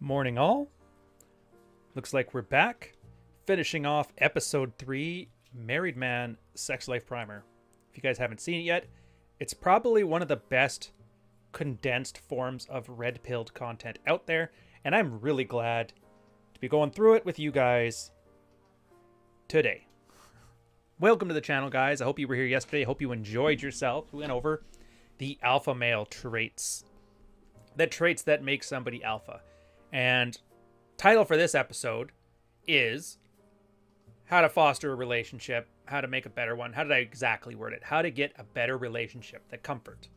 Morning, all. Looks like we're back, finishing off episode 3 Married Man Sex Life Primer. If you guys haven't seen it yet, it's probably one of the best condensed forms of red pilled content out there, and I'm really glad to be going through it with you guys today. Welcome to the channel, guys. I hope you were here yesterday. I hope you enjoyed yourself. We went over the alpha male traits. The traits that make somebody alpha. And title for this episode is how to foster a relationship, how to make a better one. How did I exactly word it? How to get a better relationship, the comfort.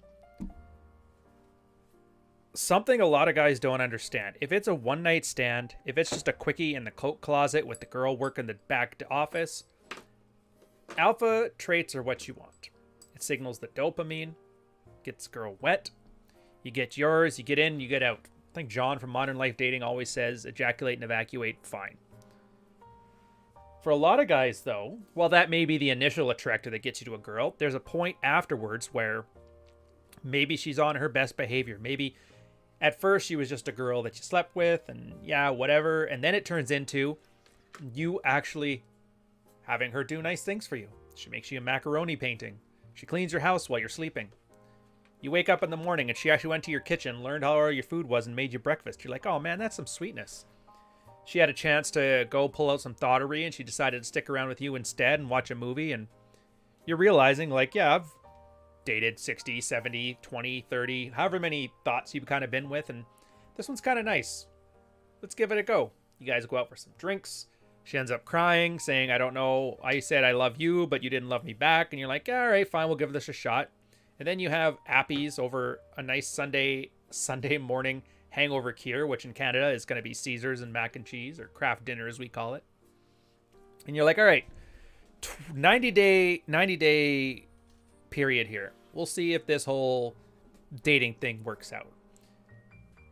Something a lot of guys don't understand. If it's a one night stand, if it's just a quickie in the coat closet with the girl working the back office, alpha traits are what you want. It signals the dopamine, gets girl wet. You get yours, you get in, you get out. I think John from Modern Life Dating always says ejaculate and evacuate, fine. For a lot of guys, though, while that may be the initial attractor that gets you to a girl, there's a point afterwards where maybe she's on her best behavior. Maybe at first she was just a girl that you slept with and yeah, whatever. And then it turns into you actually having her do nice things for you. She makes you a macaroni painting. She cleans your house while you're sleeping. You wake up in the morning and she actually went to your kitchen, learned how your food was, and made you breakfast. You're like, oh man, that's some sweetness. She had a chance to go pull out some thottery and she decided to stick around with you instead and watch a movie. And you're realizing, like, yeah, I've dated 60, 70, 20, 30, however many thoughts you've kind of been with. And this one's kind of nice. Let's give it a go. You guys go out for some drinks. She ends up crying, saying, I don't know, I said I love you, but you didn't love me back. And you're like, all right, fine, we'll give this a shot. And then you have appies over a nice Sunday morning hangover cure, which in Canada is going to be Caesars and mac and cheese, or craft dinner as we call it. And you're like, all right, 90-day period here. We'll see if this whole dating thing works out.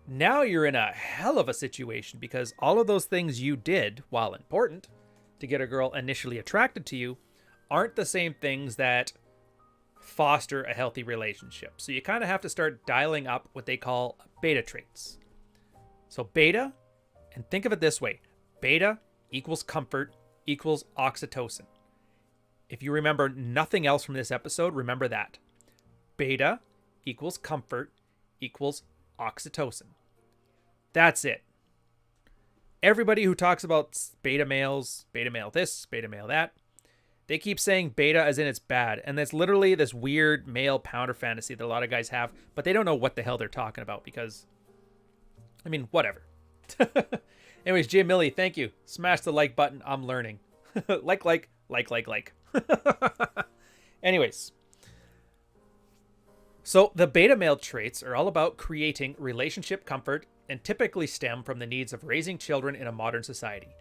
Now you're in a hell of a situation because all of those things you did, while important, to get a girl initially attracted to you, aren't the same things that foster a healthy relationship. So you kind of have to start dialing up what they call beta traits. So beta, and think of it this way, beta equals comfort equals oxytocin. If you remember nothing else from this episode, remember that. Beta equals comfort equals oxytocin. That's it. Everybody who talks about beta males, beta male this, beta male that, they keep saying beta as in it's bad. And that's literally this weird male pounder fantasy that a lot of guys have, but they don't know what the hell they're talking about because, I mean, whatever. Anyways, Jim Millie, thank you. Smash the like button. I'm learning. like. Anyways. So the beta male traits are all about creating relationship comfort and typically stem from the needs of raising children in a modern society.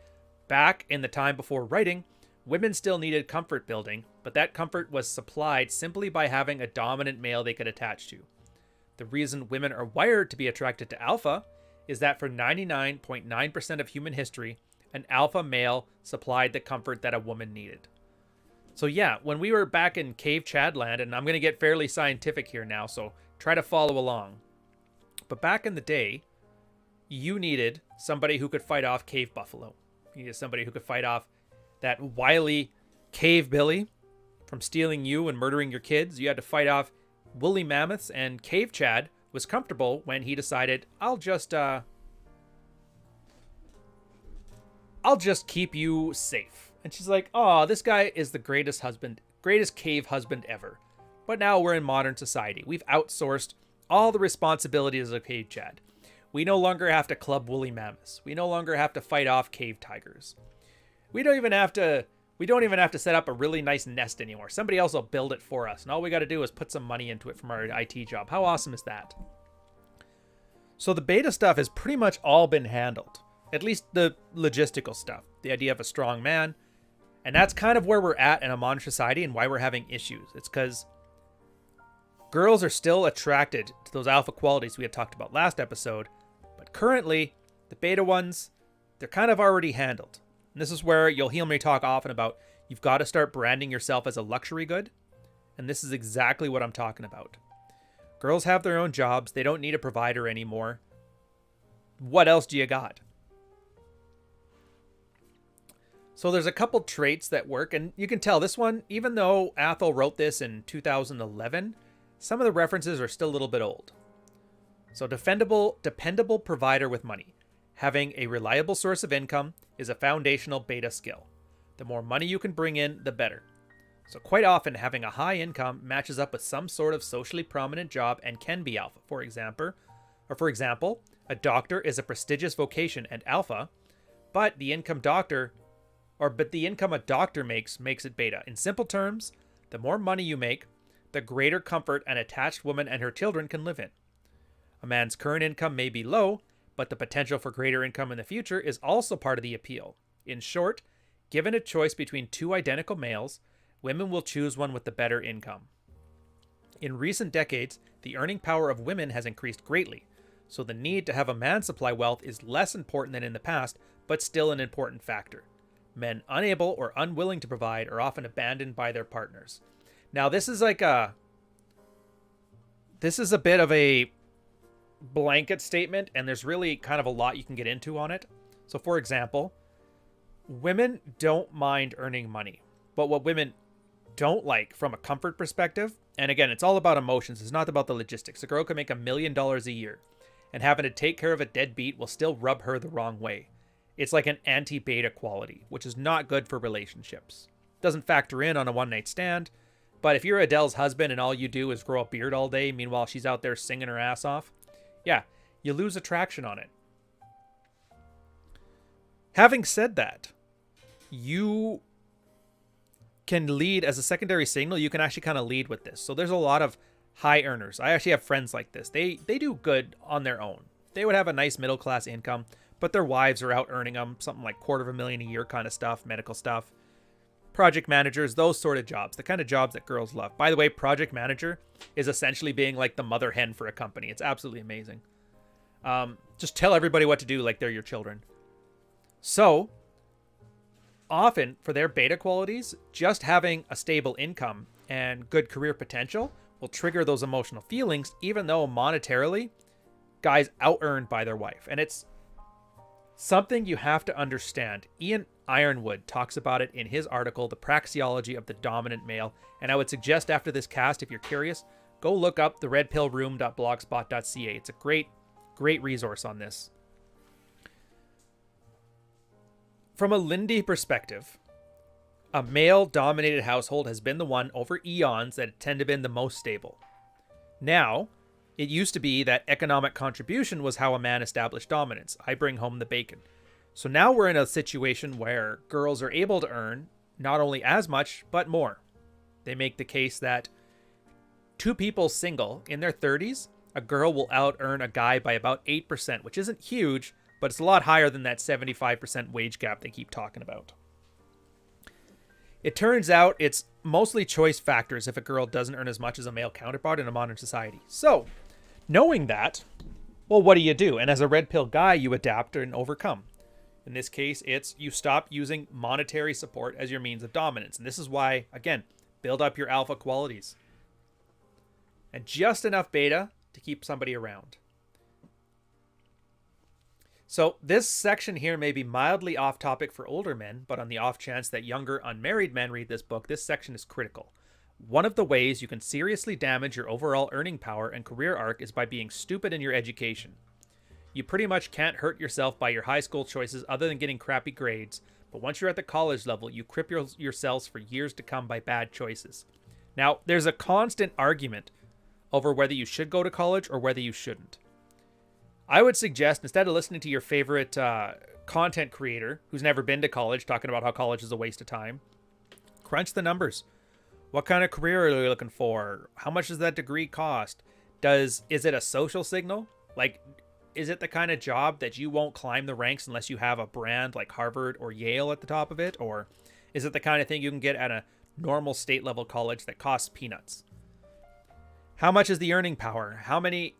Back in the time before writing, women still needed comfort building, but that comfort was supplied simply by having a dominant male they could attach to. The reason women are wired to be attracted to alpha is that for 99.9% of human history, an alpha male supplied the comfort that a woman needed. So yeah, when we were back in cave Chad land, and I'm going to get fairly scientific here now, so try to follow along. But back in the day, you needed somebody who could fight off cave buffalo. You needed somebody who could fight off that wily cave Billy from stealing you and murdering your kids. You had to fight off woolly mammoths, and cave Chad was comfortable when he decided, I'll just keep you safe. And she's like, oh, this guy is the greatest cave husband ever. But now we're in modern society. We've outsourced all the responsibilities of cave Chad. We no longer have to club woolly mammoths. We no longer have to fight off cave tigers. We don't even have to set up a really nice nest anymore. Somebody else will build it for us. And all we got to do is put some money into it from our IT job. How awesome is that? So the beta stuff has pretty much all been handled. At least the logistical stuff. The idea of a strong man. And that's kind of where we're at in a modern society and why we're having issues. It's because girls are still attracted to those alpha qualities we had talked about last episode. But currently, the beta ones, they're kind of already handled. And this is where you'll hear me talk often about you've got to start branding yourself as a luxury good. And this is exactly what I'm talking about. Girls have their own jobs. They don't need a provider anymore. what else do you got? So there's a couple traits that work, and you can tell this one, even though Athol wrote this in 2011, some of the references are still a little bit old. So dependable provider with money. Having a reliable source of income is a foundational beta skill. The more money you can bring in, the better. So quite often, having a high income matches up with some sort of socially prominent job and can be alpha. For example, a doctor is a prestigious vocation and alpha, but the income a doctor makes it beta. In simple terms, the more money you make, the greater comfort an attached woman and her children can live in. A man's current income may be low, but the potential for greater income in the future is also part of the appeal. In short, given a choice between two identical males, women will choose one with the better income. In recent decades, the earning power of women has increased greatly, so the need to have a man supply wealth is less important than in the past, but still an important factor. Men unable or unwilling to provide are often abandoned by their partners. Now, this is a bit of a blanket statement, and there's really kind of a lot you can get into on it. So, for example, women don't mind earning money, but what women don't like from a comfort perspective, and again, it's all about emotions, it's not about the logistics. A girl can make $1 million a year, and having to take care of a deadbeat will still rub her the wrong way. It's like an anti-beta quality, which is not good for relationships. Doesn't factor in on a one-night stand, but if you're Adele's husband and all you do is grow a beard all day, meanwhile she's out there singing her ass off, yeah, you lose attraction on it. Having said that, you can lead as a secondary signal. You can actually kind of lead with this. So there's a lot of high earners. I actually have friends like this. They do good on their own. They would have a nice middle class income, but their wives are out earning them something like $250,000 a year kind of stuff, medical stuff, project managers, those sort of jobs, the kind of jobs that girls love. By the way, project manager is essentially being like the mother hen for a company. It's absolutely amazing. Just tell everybody what to do like they're your children. So often for their beta qualities, just having a stable income and good career potential will trigger those emotional feelings, even though monetarily guys out-earned by their wife. And it's something you have to understand. Ian Ironwood talks about it in his article, The Praxeology of the Dominant Male. And I would suggest after this cast, if you're curious, go look up the redpillroom.blogspot.ca. It's a great resource on this. From a Lindy perspective, a male-dominated household has been the one over eons that tend to have been the most stable. Now, it used to be that economic contribution was how a man established dominance. I bring home the bacon. So now we're in a situation where girls are able to earn not only as much, but more. They make the case that two people single in their 30s, a girl will out-earn a guy by about 8%, which isn't huge, but it's a lot higher than that 75% wage gap they keep talking about. It turns out it's mostly choice factors if a girl doesn't earn as much as a male counterpart in a modern society. So, knowing that, well, what do? And as a red pill guy, you adapt and overcome. In this case, it's you stop using monetary support as your means of dominance. And this is why, again, build up your alpha qualities. And just enough beta to keep somebody around. So this section here may be mildly off topic for older men, but on the off chance that younger unmarried men read this book, this section is critical. One of the ways you can seriously damage your overall earning power and career arc is by being stupid in your education. You pretty much can't hurt yourself by your high school choices other than getting crappy grades, but once you're at the college level, you cripple yourselves for years to come by bad choices. Now, there's a constant argument over whether you should go to college or whether you shouldn't. I would suggest, instead of listening to your favorite content creator who's never been to college talking about how college is a waste of time, crunch the numbers. What kind of career are you looking for? How much does that degree cost? Is it a social signal? Like, is it the kind of job that you won't climb the ranks unless you have a brand like Harvard or Yale at the top of it? Or is it the kind of thing you can get at a normal state level college that costs peanuts? How much is the earning power? How many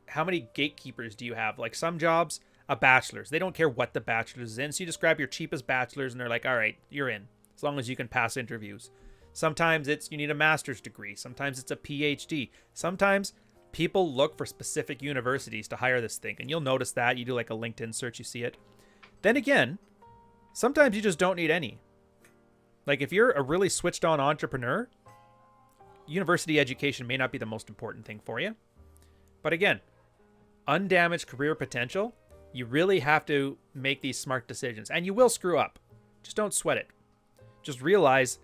gatekeepers do you have? Like some jobs, a bachelor's. They don't care what the bachelor's is in. So you just grab your cheapest bachelor's and they're like, all right, you're in. As long as you can pass interviews. Sometimes you need a master's degree. Sometimes it's a PhD. Sometimes People look for specific universities to hire this thing. And you'll notice that. You do like a LinkedIn search, you see it. Then again, sometimes you just don't need any. Like if you're a really switched on entrepreneur, university education may not be the most important thing for you. But again, undamaged career potential, you really have to make these smart decisions. And you will screw up. Just don't sweat it. Just realize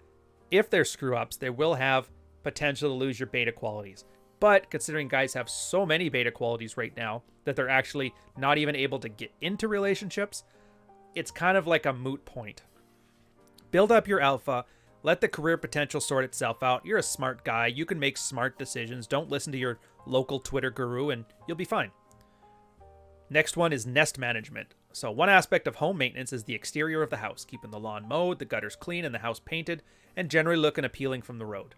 if there's screw ups, they will have potential to lose your beta qualities. But considering guys have so many beta qualities right now that they're actually not even able to get into relationships, it's kind of like a moot point. Build up your alpha. Let the career potential sort itself out. You're a smart guy. You can make smart decisions. Don't listen to your local Twitter guru and you'll be fine. Next one is nest management. So one aspect of home maintenance is the exterior of the house, keeping the lawn mowed, the gutters clean, and the house painted, and generally looking appealing from the road.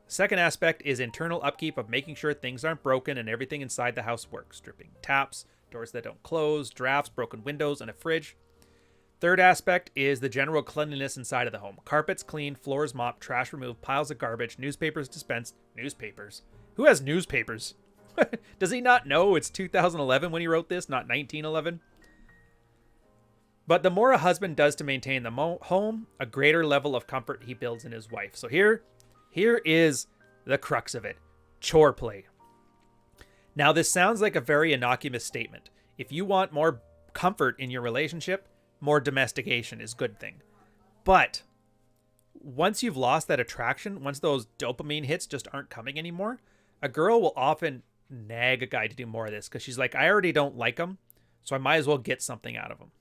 The second aspect is internal upkeep of making sure things aren't broken and everything inside the house works. Stripping taps, doors that don't close, drafts, broken windows, and a fridge. Third aspect is the general cleanliness inside of the home. Carpets cleaned, floors mopped, trash removed, piles of garbage, newspapers dispensed. Newspapers? Who has newspapers? Does he not know it's 2011 when he wrote this, not 1911? But the more a husband does to maintain the home, a greater level of comfort he builds in his wife. So here is the crux of it. Chore play. Now, this sounds like a very innocuous statement. If you want more comfort in your relationship, more domestication is a good thing. But once you've lost that attraction, once those dopamine hits just aren't coming anymore, a girl will often nag a guy to do more of this because she's like, I already don't like him, so I might as well get something out of him.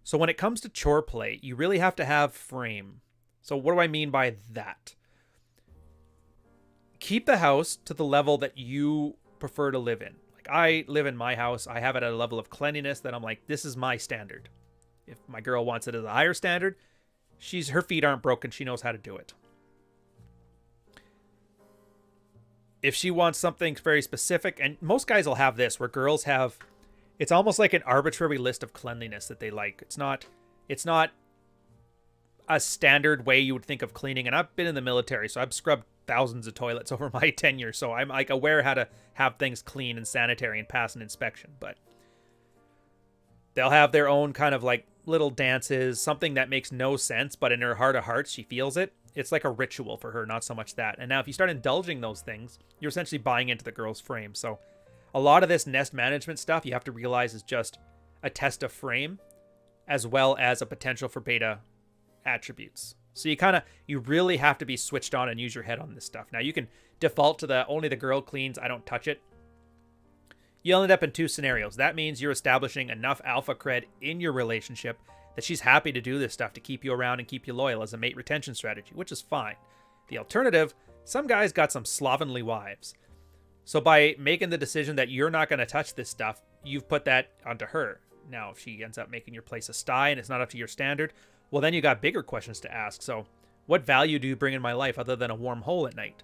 So when it comes to chore play, you really have to have frame. So what do I mean by that? Keep the house to the level that you prefer to live in. Like I live in my house. I have it at a level of cleanliness that I'm like, this is my standard. If my girl wants it at a higher standard, her feet aren't broken. She knows how to do it. If she wants something very specific, and most guys will have this, where girls have, it's almost like an arbitrary list of cleanliness that they like. It's not a standard way you would think of cleaning. And I've been in the military, so I've scrubbed thousands of toilets over my tenure. So I'm like aware how to have things clean and sanitary and pass an inspection. But they'll have their own kind of like little dances, something that makes no sense, but in her heart of hearts, she feels it. It's like a ritual for her, not so much that. And now if you start indulging those things, you're essentially buying into the girl's frame. So a lot of this nest management stuff, you have to realize is just a test of frame as well as a potential for beta attributes. So you really have to be switched on and use your head on this stuff. Now you can default to only the girl cleans, I don't touch it. You'll end up in two scenarios. That means you're establishing enough alpha cred in your relationship that she's happy to do this stuff to keep you around and keep you loyal as a mate retention strategy, which is fine. The alternative, some guys got some slovenly wives. So by making the decision that you're not going to touch this stuff, you've put that onto her. Now, if she ends up making your place a sty and it's not up to your standard, well, then you got bigger questions to ask. So what value do you bring in my life other than a warm hole at night?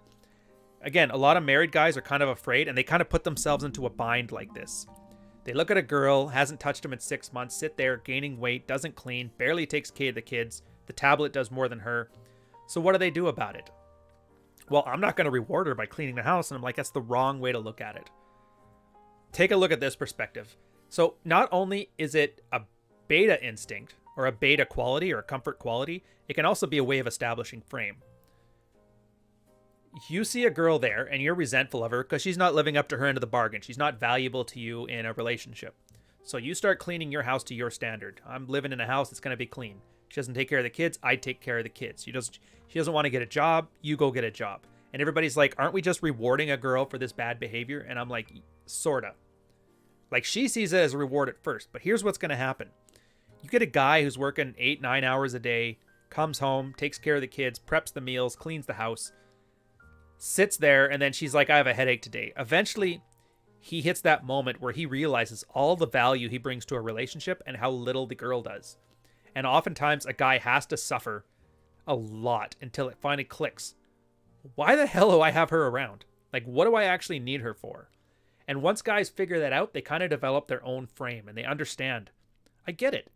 Again, a lot of married guys are kind of afraid and they kind of put themselves into a bind like this. They look at a girl, hasn't touched them in 6 months, sit there, gaining weight, doesn't clean, barely takes care of the kids. The tablet does more than her. So what do they do about it? Well, I'm not going to reward her by cleaning the house. And I'm like, that's the wrong way to look at it. Take a look at this perspective. So not only is it a beta instinct or a beta quality or a comfort quality, it can also be a way of establishing frame. You see a girl there and you're resentful of her because she's not living up to her end of the bargain. She's not valuable to you in a relationship. So you start cleaning your house to your standard. I'm living in a house that's going to be clean. She doesn't take care of the kids. I take care of the kids. She doesn't want to get a job. You go get a job. And everybody's like, aren't we just rewarding a girl for this bad behavior? And I'm like, sorta. Like she sees it as a reward at first. But here's what's going to happen. You get a guy who's working 8-9 hours a day, comes home, takes care of the kids, preps the meals, cleans the house, sits there, and then she's like, I have a headache today. Eventually, he hits that moment where he realizes all the value he brings to a relationship and how little the girl does. And oftentimes, a guy has to suffer a lot until it finally clicks. Why the hell do I have her around? Like, what do I actually need her for? And once guys figure that out, they kind of develop their own frame and they understand. I get it.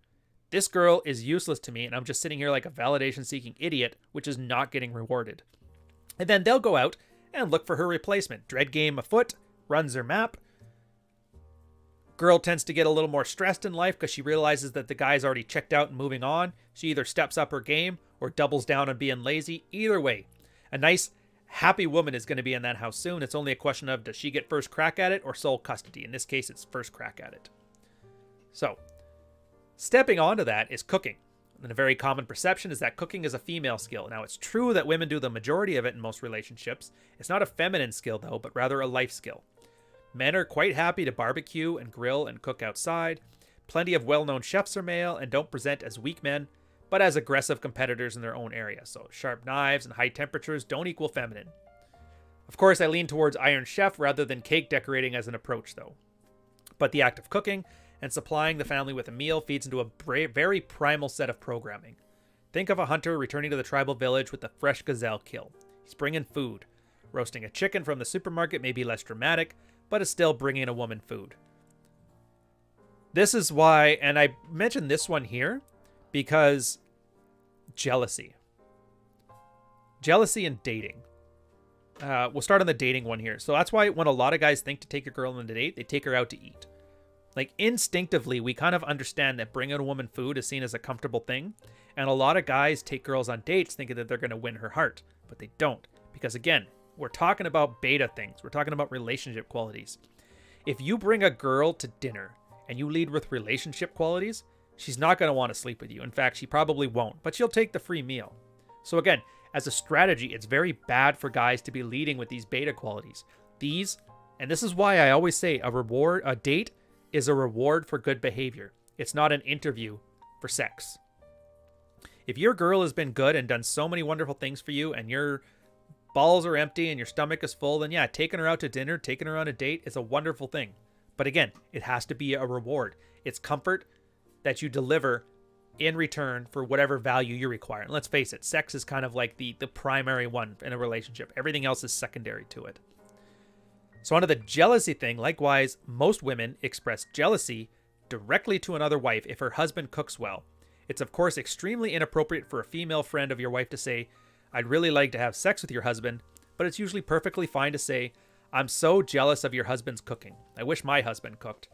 This girl is useless to me and I'm just sitting here like a validation-seeking idiot, which is not getting rewarded. And then they'll go out and look for her replacement. Dread game afoot, runs her map. Girl tends to get a little more stressed in life because she realizes that the guy's already checked out and moving on. She either steps up her game or doubles down on being lazy. Either way, a nice, happy woman is going to be in that house soon. It's only a question of, does she get first crack at it or sole custody? In this case, it's first crack at it. So, stepping onto that is cooking. And a very common perception is that cooking is a female skill. Now, it's true that women do the majority of it in most relationships. It's not a feminine skill, though, but rather a life skill. Men are quite happy to barbecue and grill and cook outside. Plenty of well-known chefs are male and don't present as weak men, but as aggressive competitors in their own area. So sharp knives and high temperatures don't equal feminine. Of course, I lean towards Iron Chef rather than cake decorating as an approach, though. But the act of cooking and supplying the family with a meal feeds into a very primal set of programming. Think of a hunter returning to the tribal village with a fresh gazelle kill. He's bringing food. Roasting a chicken from the supermarket may be less dramatic, but is still bringing a woman food. This is why, and I mentioned this one here, because jealousy. Jealousy and dating. We'll start on the dating one here. So that's why when a lot of guys think to take a girl on a date, they take her out to eat. Like, instinctively, we kind of understand that bringing a woman food is seen as a comfortable thing. And a lot of guys take girls on dates thinking that they're going to win her heart, but they don't. Because again, we're talking about beta things. We're talking about relationship qualities. If you bring a girl to dinner and you lead with relationship qualities, she's not going to want to sleep with you. In fact, she probably won't, but she'll take the free meal. So again, as a strategy, it's very bad for guys to be leading with these beta qualities. And this is why I always say a date is a reward for good behavior. It's not an interview for sex. If your girl has been good and done so many wonderful things for you and your balls are empty and your stomach is full, then yeah, taking her out to dinner, taking her on a date is a wonderful thing. But again, it has to be a reward. It's comfort that you deliver in return for whatever value you require. And let's face it, sex is kind of like the primary one in a relationship. Everything else is secondary to it. So onto the jealousy thing, likewise, most women express jealousy directly to another wife if her husband cooks well. It's of course extremely inappropriate for a female friend of your wife to say, "I'd really like to have sex with your husband," but it's usually perfectly fine to say, "I'm so jealous of your husband's cooking. I wish my husband cooked."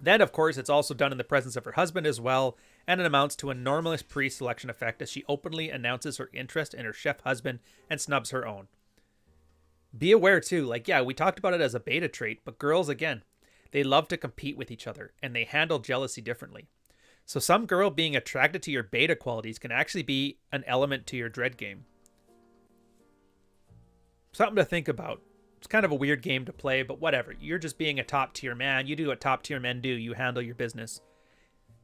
Then, of course, it's also done in the presence of her husband as well, and it amounts to an enormous pre-selection effect as she openly announces her interest in her chef husband and snubs her own. Be aware too, we talked about it as a beta trait, but girls, again, they love to compete with each other, and they handle jealousy differently. So some girl being attracted to your beta qualities can actually be an element to your dread game. Something to think about. It's kind of a weird game to play, but whatever. You're just being a top tier man. You do what top tier men do. You handle your business.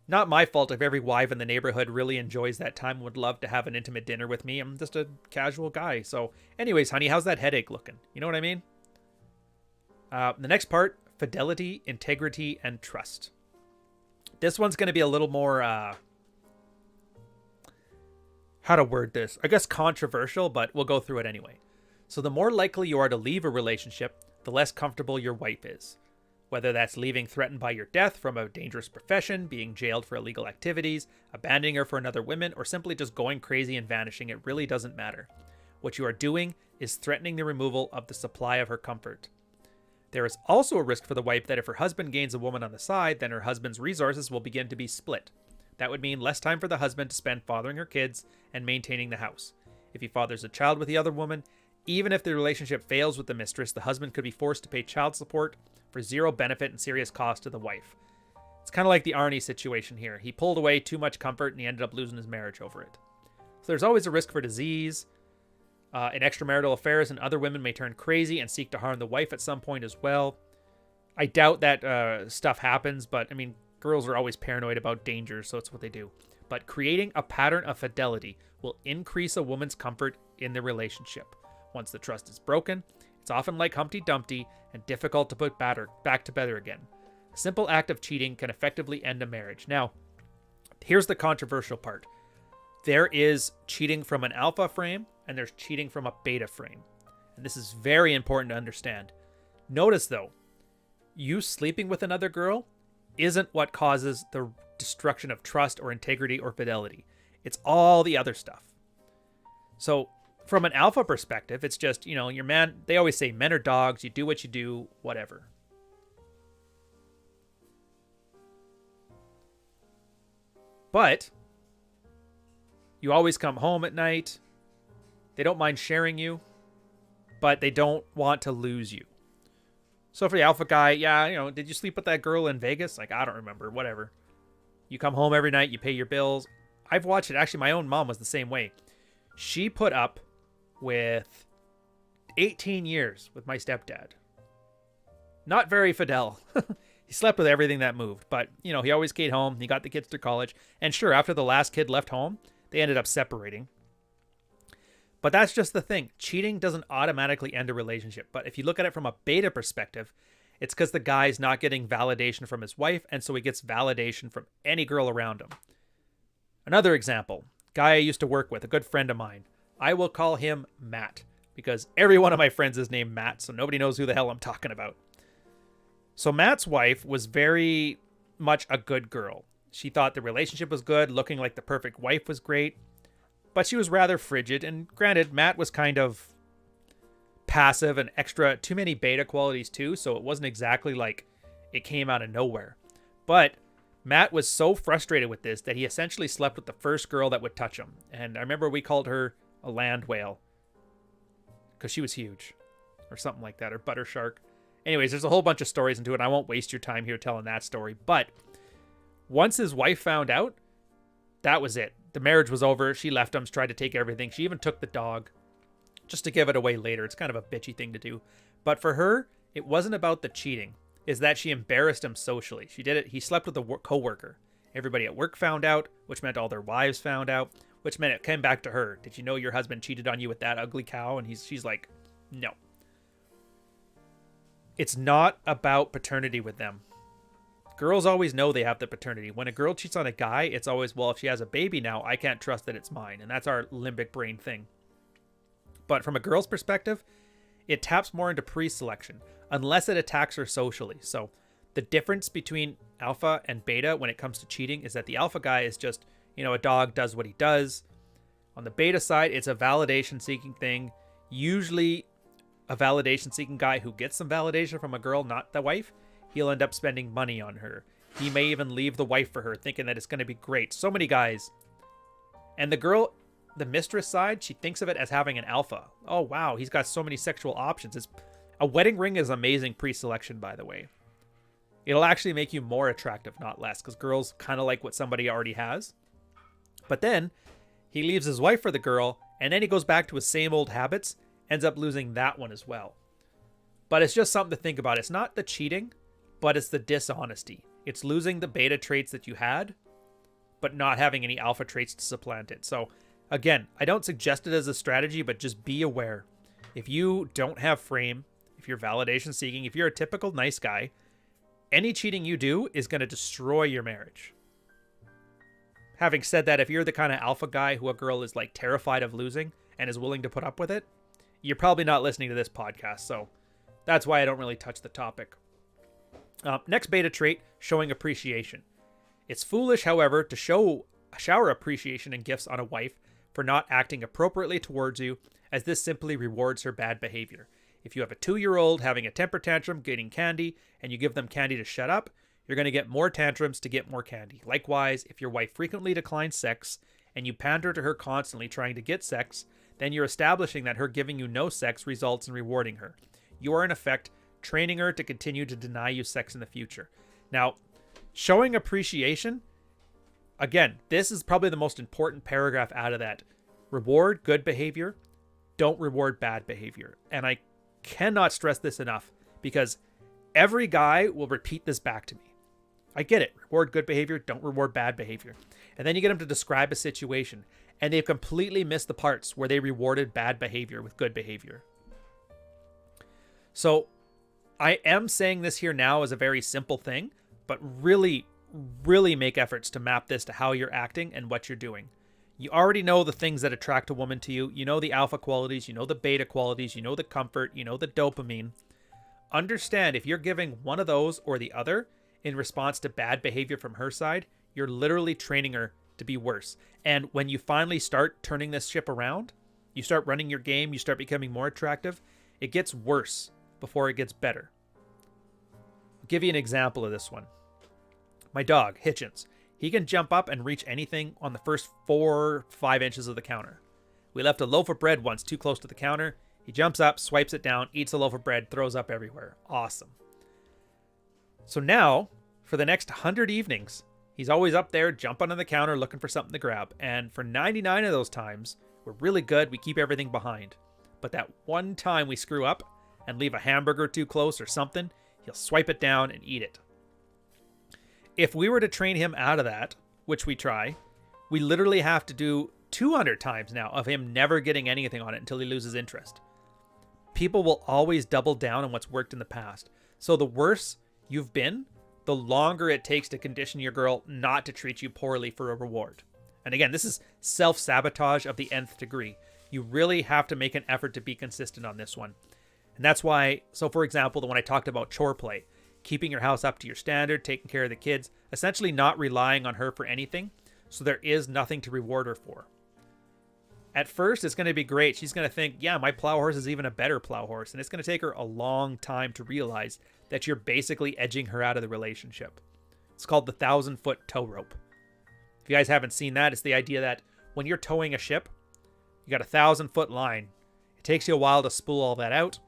Not my fault if every wife in the neighborhood really enjoys that time and would love to have an intimate dinner with me. I'm just a casual guy. So anyways, honey, how's that headache looking? You know what I mean? The next part, fidelity, integrity, and trust. This one's going to be a little more, how to word this? I guess controversial, but we'll go through it anyway. So the more likely you are to leave a relationship, the less comfortable your wife is. Whether that's leaving threatened by your death from a dangerous profession, being jailed for illegal activities, abandoning her for another woman, or simply just going crazy and vanishing, it really doesn't matter. What you are doing is threatening the removal of the supply of her comfort. There is also a risk for the wife that if her husband gains a woman on the side, then her husband's resources will begin to be split. That would mean less time for the husband to spend fathering her kids and maintaining the house. If he fathers a child with the other woman, even if the relationship fails with the mistress, the husband could be forced to pay child support for zero benefit and serious cost to the wife. It's kind of like the Arnie situation here. He pulled away too much comfort and he ended up losing his marriage over it. So there's always a risk for disease, in extramarital affairs, and other women may turn crazy and seek to harm the wife at some point as well. I doubt that stuff happens, but I mean, girls are always paranoid about danger, so it's what they do. But creating a pattern of fidelity will increase a woman's comfort in the relationship. Once the trust is broken, it's often like Humpty Dumpty and difficult to put back together again. A simple act of cheating can effectively end a marriage. Now, here's the controversial part. There is cheating from an alpha frame and there's cheating from a beta frame. And this is very important to understand. Notice though, you sleeping with another girl isn't what causes the destruction of trust or integrity or fidelity. It's all the other stuff. So From an alpha perspective, it's just, your man, they always say men are dogs, you do what you do, whatever. But you always come home at night. They don't mind sharing you, but they don't want to lose you. So for the alpha guy, yeah, did you sleep with that girl in Vegas? Like, I don't remember, whatever. You come home every night, you pay your bills. I've watched it. Actually, my own mom was the same way. She put up with 18 years with my stepdad. Not very fidel. He slept with everything that moved, but, he always stayed home. He got the kids through college. And sure, after the last kid left home, they ended up separating. But that's just the thing. Cheating doesn't automatically end a relationship. But if you look at it from a beta perspective, it's because the guy's not getting validation from his wife, and so he gets validation from any girl around him. Another example, guy I used to work with, a good friend of mine. I will call him Matt, because every one of my friends is named Matt, so nobody knows who the hell I'm talking about. So Matt's wife was very much a good girl. She thought the relationship was good, looking like the perfect wife was great, but she was rather frigid, and granted, Matt was kind of passive and extra, too many beta qualities too, so it wasn't exactly like it came out of nowhere. But Matt was so frustrated with this that he essentially slept with the first girl that would touch him. And I remember we called her a land whale because she was huge or something like that, or butter shark. Anyways, there's a whole bunch of stories into it. I won't waste your time here telling that story. But once his wife found out, that was it. The marriage was over. She left him. She tried to take everything. She even took the dog just to give it away later. It's kind of a bitchy thing to do. But for her, it wasn't about the cheating. Is that she embarrassed him socially. She did it. He slept with a coworker. Everybody at work found out, which meant all their wives found out, which meant it came back to her. Did you know your husband cheated on you with that ugly cow? And she's like, no. It's not about paternity with them. Girls always know they have the paternity. When a girl cheats on a guy, it's always, well, if she has a baby now, I can't trust that it's mine. And that's our limbic brain thing. But from a girl's perspective, it taps more into pre-selection, unless it attacks her socially. So the difference between alpha and beta when it comes to cheating is that the alpha guy is just, a dog does what he does. On the beta side, it's a validation-seeking thing. Usually a validation-seeking guy who gets some validation from a girl, not the wife, he'll end up spending money on her. He may even leave the wife for her, thinking that it's going to be great. So many guys. And the girl, the mistress side, she thinks of it as having an alpha. Oh, wow, he's got so many sexual options. A wedding ring is amazing pre-selection, by the way. It'll actually make you more attractive, not less, because girls kind of like what somebody already has. But then he leaves his wife for the girl, and then he goes back to his same old habits, ends up losing that one as well. But it's just something to think about. It's not the cheating, but it's the dishonesty. It's losing the beta traits that you had, but not having any alpha traits to supplant it. So again, I don't suggest it as a strategy, but just be aware. If you don't have frame, if you're validation seeking, if you're a typical nice guy, any cheating you do is going to destroy your marriage. Having said that, if you're the kind of alpha guy who a girl is like terrified of losing and is willing to put up with it, you're probably not listening to this podcast. So that's why I don't really touch the topic. Next beta trait, showing appreciation. It's foolish, however, to shower appreciation and gifts on a wife for not acting appropriately towards you, as this simply rewards her bad behavior. If you have a 2-year-old having a temper tantrum, getting candy, and you give them candy to shut up, you're going to get more tantrums to get more candy. Likewise, if your wife frequently declines sex and you pander to her constantly trying to get sex, then you're establishing that her giving you no sex results in rewarding her. You are, in effect, training her to continue to deny you sex in the future. Now, showing appreciation, again, this is probably the most important paragraph out of that. Reward good behavior, don't reward bad behavior. And I cannot stress this enough, because every guy will repeat this back to me. I get it. Reward good behavior, don't reward bad behavior. And then you get them to describe a situation, and they've completely missed the parts where they rewarded bad behavior with good behavior. So I am saying this here now as a very simple thing, but really, really make efforts to map this to how you're acting and what you're doing. You already know the things that attract a woman to you. You know the alpha qualities, you know the beta qualities, you know the comfort, you know the dopamine. Understand, if you're giving one of those or the other in response to bad behavior from her side, you're literally training her to be worse. And when you finally start turning this ship around, You start running your game, you start becoming more attractive, it gets worse before it gets better. I'll give you an example of this one. My dog, Hitchens, he can jump up and reach anything on the first 4-5 inches of the counter. We left a loaf of bread once too close to the counter. He jumps up, swipes it down, eats a loaf of bread, throws up everywhere. Awesome. So now, for the next 100 evenings, he's always up there jumping on the counter looking for something to grab. And for 99 of those times, we're really good. We keep everything behind. But that one time we screw up and leave a hamburger too close or something, he'll swipe it down and eat it. If we were to train him out of that, which we try, we literally have to do 200 times now of him never getting anything on it until he loses interest. People will always double down on what's worked in the past. So the worse you've been, the longer it takes to condition your girl not to treat you poorly for a reward. And again, this is self-sabotage of the nth degree. You really have to make an effort to be consistent on this one. And that's why, so for example, the one I talked about, chore play, keeping your house up to your standard, taking care of the kids, essentially not relying on her for anything, so there is nothing to reward her for. At first, it's going to be great. She's going to think, yeah, my plow horse is even a better plow horse. And it's going to take her a long time to realize that you're basically edging her out of the relationship. It's called the 1,000-foot tow rope. If you guys haven't seen that, it's the idea that when you're towing a ship, you got a 1,000-foot line. It takes you a while to spool all that out.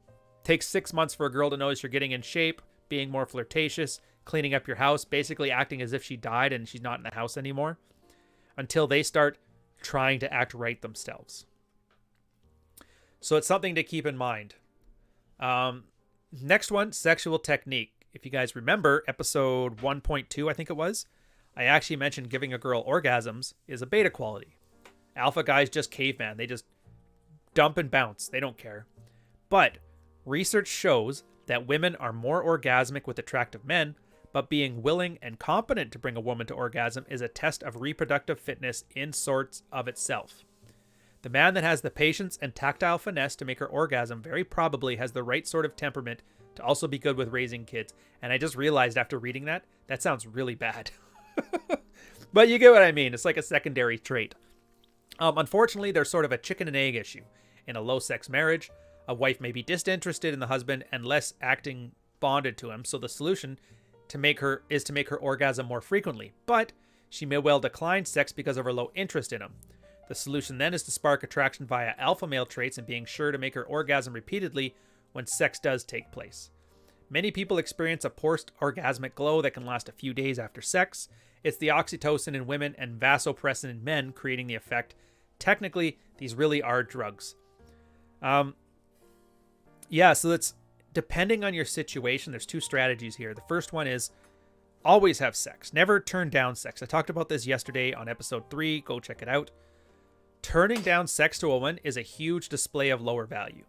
It takes 6 months for a girl to notice you're getting in shape, being more flirtatious, cleaning up your house, basically acting as if she died and she's not in the house anymore, until they start trying to act right themselves. So it's something to keep in mind. Next one, sexual technique. If you guys remember episode 1.2, I think it was, I actually mentioned giving a girl orgasms is a beta quality. Alpha guys just caveman. They just dump and bounce. They don't care. But research shows that women are more orgasmic with attractive men, but being willing and competent to bring a woman to orgasm is a test of reproductive fitness in sorts of itself. The man that has the patience and tactile finesse to make her orgasm very probably has the right sort of temperament to also be good with raising kids. And I just realized after reading that, that sounds really bad. But you get what I mean. It's like a secondary trait. Unfortunately, there's sort of a chicken and egg issue. In a low-sex marriage, a wife may be disinterested in the husband and less acting bonded to him, so the solution to make her orgasm more frequently, but she may well decline sex because of her low interest in him. The solution then is to spark attraction via alpha male traits and being sure to make her orgasm repeatedly when sex does take place. Many people experience a post-orgasmic glow that can last a few days after sex. It's the oxytocin in women and vasopressin in men creating the effect. Technically, these really are drugs. So that's depending on your situation. There's two strategies here. The first one is always have sex. Never turn down sex. I talked about this yesterday on episode 3. Go check it out. Turning down sex to a woman is a huge display of lower value.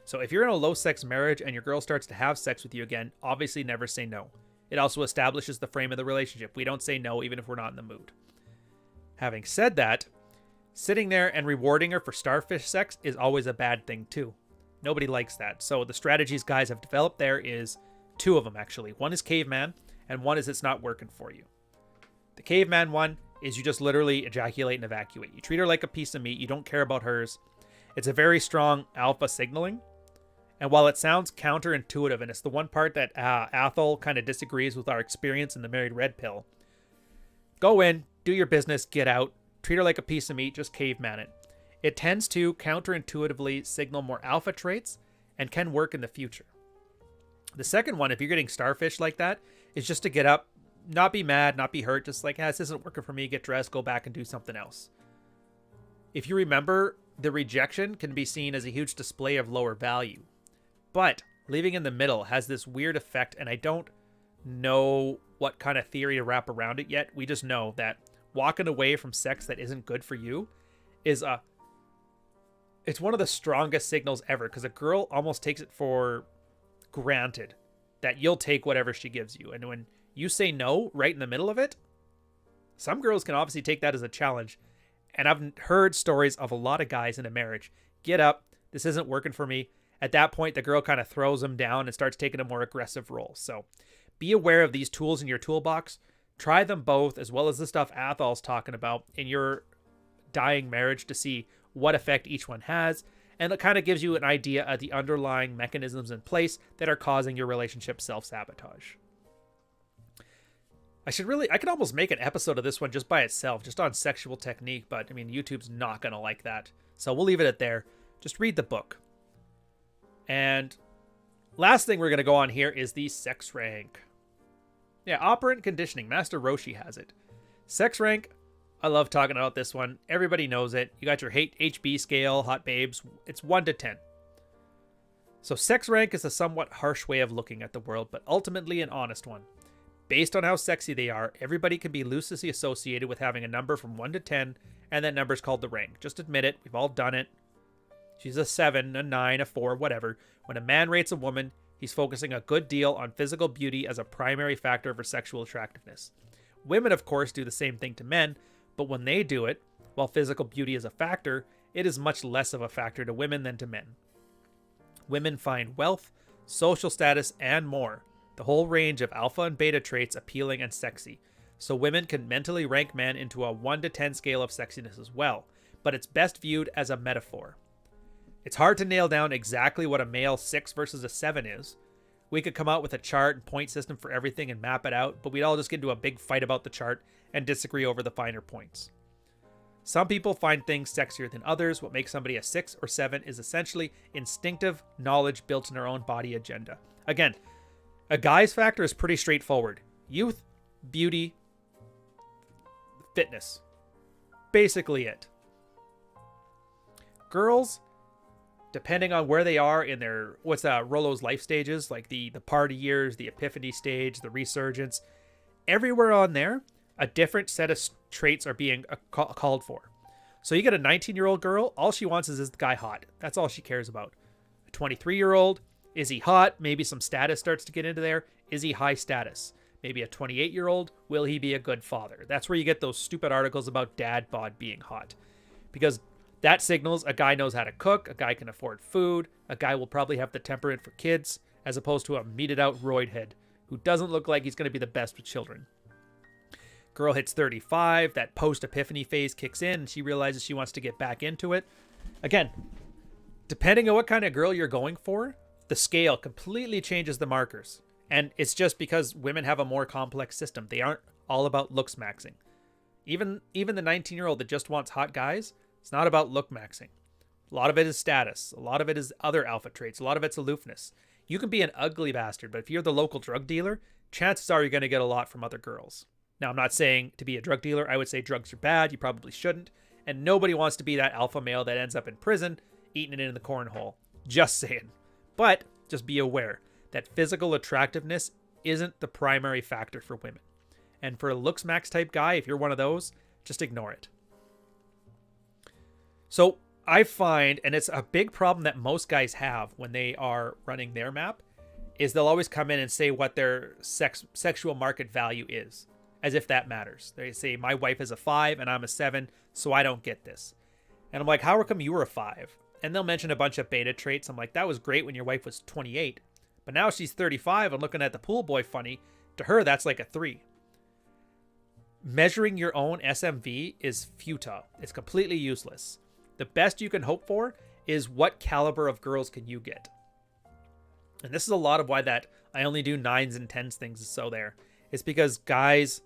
So if you're in a low sex marriage and your girl starts to have sex with you again, obviously never say no. It also establishes the frame of the relationship. We don't say no even if we're not in the mood. Having said that, sitting there and rewarding her for starfish sex is always a bad thing too. Nobody likes that. So the strategies guys have developed there is two of them actually. One is caveman and one is it's not working for you. The caveman one is you just literally ejaculate and evacuate. You treat her like a piece of meat. You don't care about hers. It's a very strong alpha signaling. And while it sounds counterintuitive, and it's the one part that Athol kind of disagrees with our experience in the Married Red Pill, go in, do your business, get out, treat her like a piece of meat, just caveman it. It tends to counterintuitively signal more alpha traits and can work in the future. The second one, if you're getting starfish like that, is just to get up, not be mad, not be hurt, just like, this isn't working for me, get dressed, go back and do something else. If you remember, the rejection can be seen as a huge display of lower value. But leaving in the middle has this weird effect, and I don't know what kind of theory to wrap around it yet. We just know that walking away from sex that isn't good for you is it's one of the strongest signals ever, because a girl almost takes it for granted that you'll take whatever she gives you. And when you say no right in the middle of it, some girls can obviously take that as a challenge. And I've heard stories of a lot of guys in a marriage. Get up. This isn't working for me. At that point, the girl kind of throws them down and starts taking a more aggressive role. So be aware of these tools in your toolbox. Try them both, as well as the stuff Athol's talking about in your dying marriage, to see what effect each one has, and it kind of gives you an idea of the underlying mechanisms in place that are causing your relationship self-sabotage. I could almost make an episode of this one just by itself, just on sexual technique, but I mean, YouTube's not going to like that. So we'll leave it at there. Just read the book. And last thing we're going to go on here is the sex rank. Yeah, operant conditioning. Master Roshi has it. Sex rank, I love talking about this one. Everybody knows it. You got your HB scale, hot babes. It's 1 to 10. So sex rank is a somewhat harsh way of looking at the world, but ultimately an honest one. Based on how sexy they are, everybody can be loosely associated with having a number from 1 to 10, and that number's called the rank. Just admit it. We've all done it. She's a 7, a 9, a 4, whatever. When a man rates a woman, he's focusing a good deal on physical beauty as a primary factor for sexual attractiveness. Women, of course, do the same thing to men, but when they do it, while physical beauty is a factor, it is much less of a factor to women than to men. Women find wealth, social status, and more, the whole range of alpha and beta traits, appealing and sexy. So women can mentally rank men into a 1 to 10 scale of sexiness as well, but it's best viewed as a metaphor. It's hard to nail down exactly what a male 6 versus a 7 is. We could come out with a chart and point system for everything and map it out, but we'd all just get into a big fight about the chart and disagree over the finer points. Some people find things sexier than others. What makes somebody a 6 or 7 is essentially instinctive knowledge built in their own body agenda. Again, a guy's factor is pretty straightforward. Youth, beauty, fitness. Basically it. Girls, depending on where they are in their, Rollo's life stages, like the party years, the epiphany stage, the resurgence, everywhere on there, a different set of traits are being called for. So you get a 19-year-old girl, all she wants is the guy hot. That's all she cares about. A 23-year-old, is he hot? Maybe some status starts to get into there. Is he high status? Maybe a 28-year-old, will he be a good father? That's where you get those stupid articles about dad bod being hot. Because that signals a guy knows how to cook, a guy can afford food, a guy will probably have the temperament for kids, as opposed to a meted out roid head who doesn't look like he's going to be the best with children. Girl hits 35, that post-epiphany phase kicks in, and she realizes she wants to get back into it. Again, depending on what kind of girl you're going for, the scale completely changes the markers. And it's just because women have a more complex system. They aren't all about looks maxing. Even the 19-year-old that just wants hot guys, it's not about look maxing. A lot of it is status. A lot of it is other alpha traits. A lot of it's aloofness. You can be an ugly bastard, but if you're the local drug dealer, chances are you're going to get a lot from other girls. Now, I'm not saying to be a drug dealer, I would say drugs are bad. You probably shouldn't. And nobody wants to be that alpha male that ends up in prison, eating it in the cornhole. Just saying. But just be aware that physical attractiveness isn't the primary factor for women. And for a looks max type guy, if you're one of those, just ignore it. So I find, and it's a big problem that most guys have when they are running their map, is they'll always come in and say what their sexual market value is, as if that matters. They say, my wife is a 5 and I'm a 7, so I don't get this. And I'm like, how come you were a 5? And they'll mention a bunch of beta traits. I'm like, that was great when your wife was 28. But now she's 35 and looking at the pool boy funny. To her, that's like a 3. Measuring your own SMV is futile. It's completely useless. The best you can hope for is what caliber of girls can you get. And this is a lot of why that I only do 9s and 10s things is so there. It's because guys,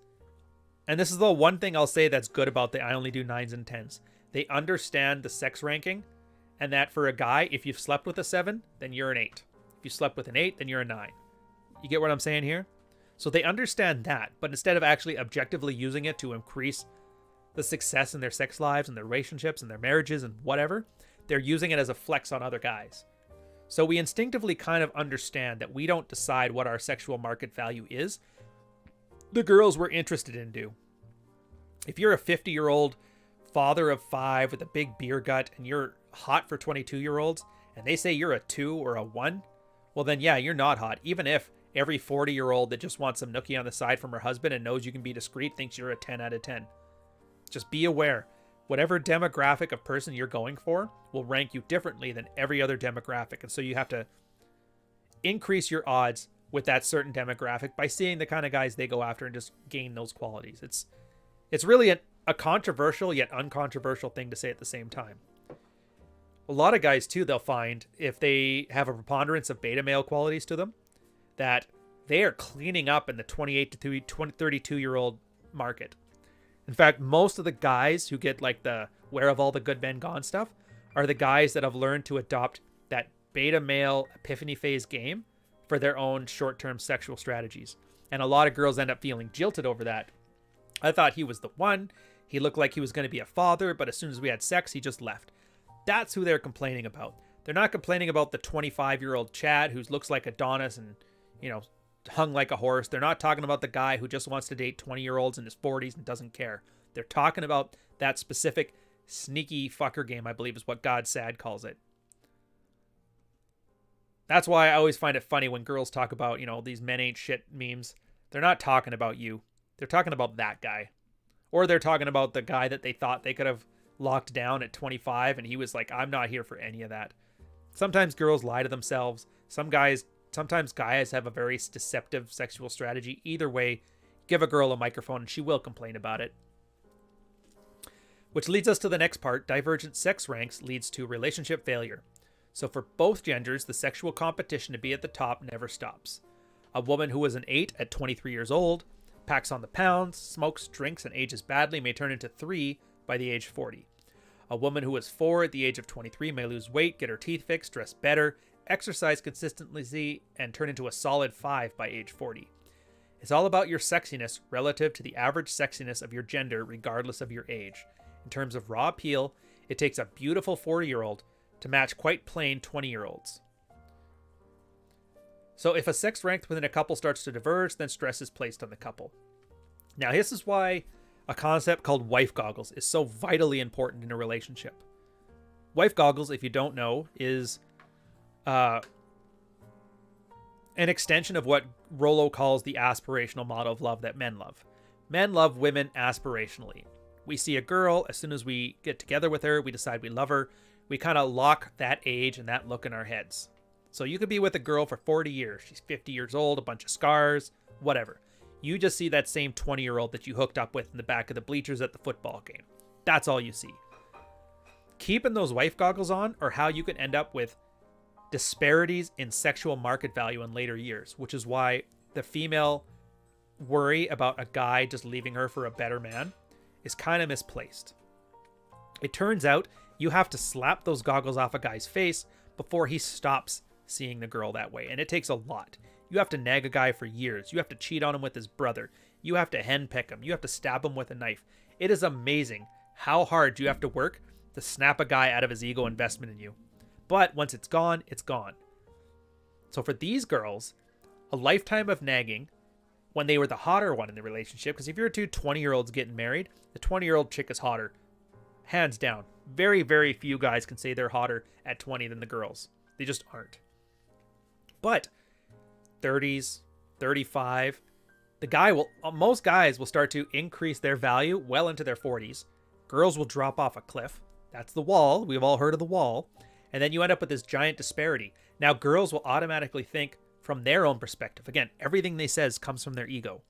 and this is the one thing I'll say that's good about the I only do 9s and 10s. They understand the sex ranking, and that for a guy, if you've slept with a 7, then you're an 8. If you slept with an 8, then you're a 9. You get what I'm saying here? So they understand that, but instead of actually objectively using it to increase the success in their sex lives and their relationships and their marriages and whatever, they're using it as a flex on other guys. So we instinctively kind of understand that we don't decide what our sexual market value is. The girls we're interested in do. If you're a 50-year-old father of 5 with a big beer gut and you're hot for 22-year-olds and they say you're a 2 or a 1, well then yeah, you're not hot. Even if every 40-year-old that just wants some nookie on the side from her husband and knows you can be discreet thinks you're a 10 out of 10. Just be aware. Whatever demographic of person you're going for will rank you differently than every other demographic. And so you have to increase your odds with that certain demographic by seeing the kind of guys they go after and just gain those qualities. It's really a controversial yet uncontroversial thing to say at the same time. A lot of guys too, they'll find if they have a preponderance of beta male qualities to them, that they are cleaning up in the 28 to 32-year-old market. In fact, most of the guys who get like the where have all the good men gone stuff are the guys that have learned to adopt that beta male epiphany phase game for their own short-term sexual strategies. And a lot of girls end up feeling jilted over that. I thought he was the one. He looked like he was going to be a father, but as soon as we had sex, he just left. That's who they're complaining about. They're not complaining about the 25-year-old Chad who looks like Adonis and, hung like a horse. They're not talking about the guy who just wants to date 20-year-olds in his 40s and doesn't care. They're talking about that specific sneaky fucker game, I believe is what God Sad calls it. That's why I always find it funny when girls talk about, these men ain't shit memes. They're not talking about you. They're talking about that guy. Or they're talking about the guy that they thought they could have locked down at 25 and he was like, I'm not here for any of that. Sometimes girls lie to themselves. Sometimes guys have a very deceptive sexual strategy. Either way, give a girl a microphone and she will complain about it. Which leads us to the next part. Divergent sex ranks leads to relationship failure. So for both genders, the sexual competition to be at the top never stops. A woman who was an 8 at 23 years old, packs on the pounds, smokes, drinks, and ages badly may turn into 3 by the age 40. A woman who was 4 at the age of 23 may lose weight, get her teeth fixed, dress better, exercise consistently, and turn into a solid 5 by age 40. It's all about your sexiness relative to the average sexiness of your gender, regardless of your age. In terms of raw appeal, it takes a beautiful 40-year-old to match quite plain 20-year-olds. So if a sex rank within a couple starts to diverge, then stress is placed on the couple. Now, this is why a concept called wife goggles is so vitally important in a relationship. Wife goggles, if you don't know, is an extension of what Rollo calls the aspirational model of love that men love. Men love women aspirationally. We see a girl, as soon as we get together with her, we decide we love her. We kind of lock that age and that look in our heads. So you could be with a girl for 40 years. She's 50 years old, a bunch of scars, whatever. You just see that same 20-year-old that you hooked up with in the back of the bleachers at the football game. That's all you see. Keeping those wife goggles on are how you can end up with disparities in sexual market value in later years, which is why the female worry about a guy just leaving her for a better man is kind of misplaced. It turns out you have to slap those goggles off a guy's face before he stops seeing the girl that way. And it takes a lot. You have to nag a guy for years. You have to cheat on him with his brother. You have to henpeck him. You have to stab him with a knife. It is amazing how hard you have to work to snap a guy out of his ego investment in you. But once it's gone, it's gone. So for these girls, a lifetime of nagging when they were the hotter one in the relationship, because if you're two 20-year-olds getting married, the 20-year-old chick is hotter. Hands down. Very, very few guys can say they're hotter at 20 than the girls. They just aren't. But 30s, 35, most guys will start to increase their value well into their 40s. Girls will drop off a cliff. That's the wall. We've all heard of the wall. And then you end up with this giant disparity. Now girls will automatically think from their own perspective. Again, everything they says comes from their ego.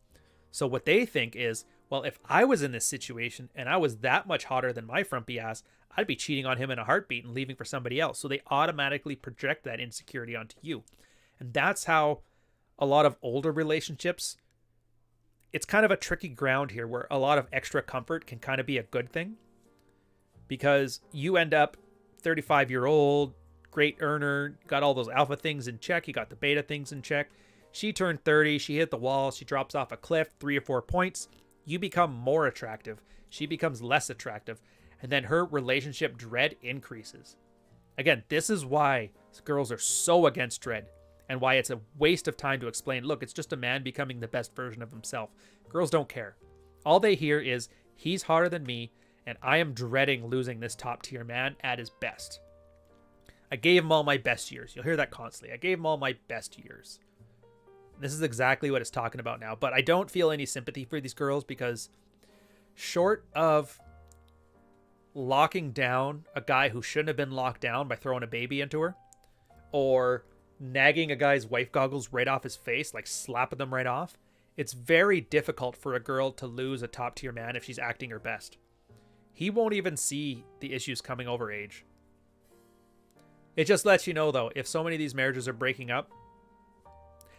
So what they think is, well, if I was in this situation and I was that much hotter than my frumpy ass, I'd be cheating on him in a heartbeat and leaving for somebody else. So they automatically project that insecurity onto you. And that's how a lot of older relationships, it's kind of a tricky ground here where a lot of extra comfort can kind of be a good thing. Because you end up 35-year-old, great earner, got all those alpha things in check. You got the beta things in check. She turned 30. She hit the wall. She drops off a cliff, 3 or 4 points. You become more attractive. She becomes less attractive. And then her relationship dread increases. Again, this is why girls are so against dread and why it's a waste of time to explain, look, it's just a man becoming the best version of himself. Girls don't care. All they hear is, he's hotter than me, and I am dreading losing this top tier man at his best. I gave him all my best years. You'll hear that constantly. I gave him all my best years. This is exactly what it's talking about now. But I don't feel any sympathy for these girls because short of locking down a guy who shouldn't have been locked down by throwing a baby into her, or nagging a guy's wife goggles right off his face, like slapping them right off, it's very difficult for a girl to lose a top tier man if she's acting her best. He won't even see the issues coming over age. It just lets you know, though, if so many of these marriages are breaking up.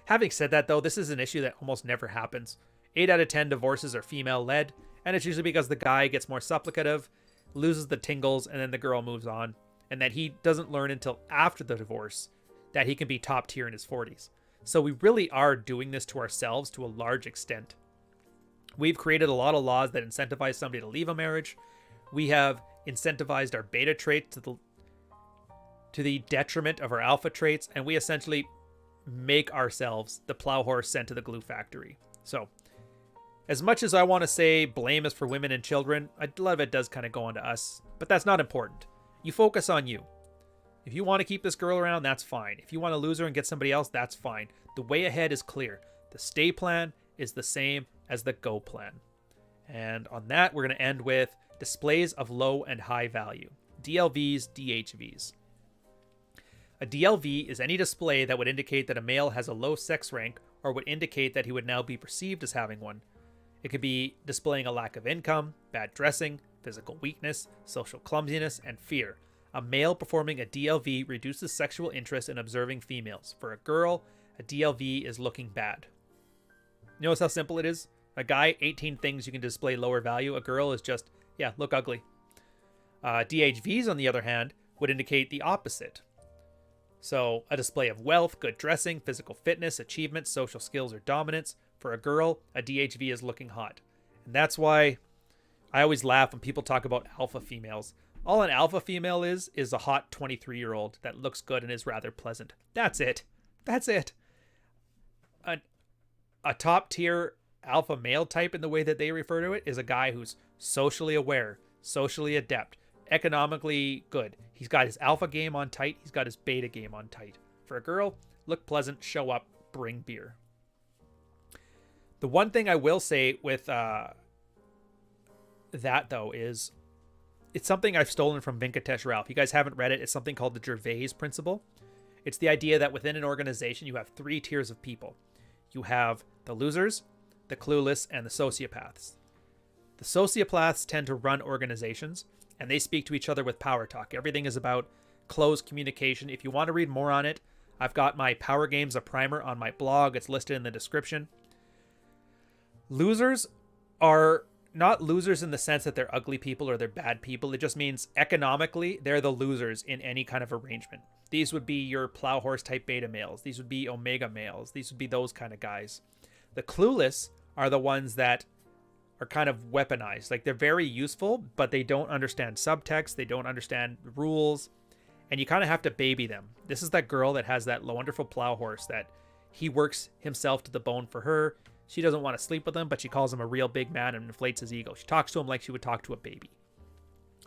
Having said that, though, this is an issue that almost never happens. 8 out of 10 divorces are female-led, and it's usually because the guy gets more supplicative, loses the tingles, and then the girl moves on, and that he doesn't learn until after the divorce that he can be top tier in his 40s. So we really are doing this to ourselves to a large extent. We've created a lot of laws that incentivize somebody to leave a marriage. We have incentivized our beta traits to the detriment of our alpha traits, and we essentially make ourselves the plow horse sent to the glue factory. So, as much as I want to say blame is for women and children, a lot of it does kind of go onto us, but that's not important. You focus on you. If you want to keep this girl around, that's fine. If you want to lose her and get somebody else, that's fine. The way ahead is clear. The stay plan is the same as the go plan. And on that, we're going to end with displays of low and high value. DLVs, DHVs. A DLV is any display that would indicate that a male has a low sex rank or would indicate that he would now be perceived as having one. It could be displaying a lack of income, bad dressing, physical weakness, social clumsiness, and fear. A male performing a DLV reduces sexual interest in observing females. For a girl, a DLV is looking bad. Notice how simple it is? A guy, 18 things you can display lower value. A girl is just, yeah, look ugly. DHVs, on the other hand, would indicate the opposite. So, a display of wealth, good dressing, physical fitness, achievements, social skills, or dominance. For a girl, a DHV is looking hot. And that's why I always laugh when people talk about alpha females. All an alpha female is a hot 23-year-old that looks good and is rather pleasant. That's it. That's it. A top-tier alpha male type, in the way that they refer to it, is a guy who's socially aware, socially adept, economically good. He's got his alpha game on tight. He's got his beta game on tight. For a girl, look pleasant, show up, bring beer. The one thing I will say with that, though, is it's something I've stolen from Venkatesh Rao. If you guys haven't read it, it's something called the Gervaise Principle. It's the idea that within an organization, you have 3 tiers of people. You have the losers, the clueless, and the sociopaths. The sociopaths tend to run organizations, and they speak to each other with power talk. Everything is about closed communication. If you want to read more on it, I've got my Power Games, a primer on my blog. It's listed in the description. Losers are not losers in the sense that they're ugly people or they're bad people. It just means economically, they're the losers in any kind of arrangement. These would be your plow horse type beta males. These would be omega males. These would be those kind of guys. The clueless are the ones that are kind of weaponized. Like, they're very useful, but they don't understand subtext. They don't understand rules. And you kind of have to baby them. This is that girl that has that wonderful plow horse that he works himself to the bone for her. She doesn't want to sleep with him, but she calls him a real big man and inflates his ego. She talks to him like she would talk to a baby.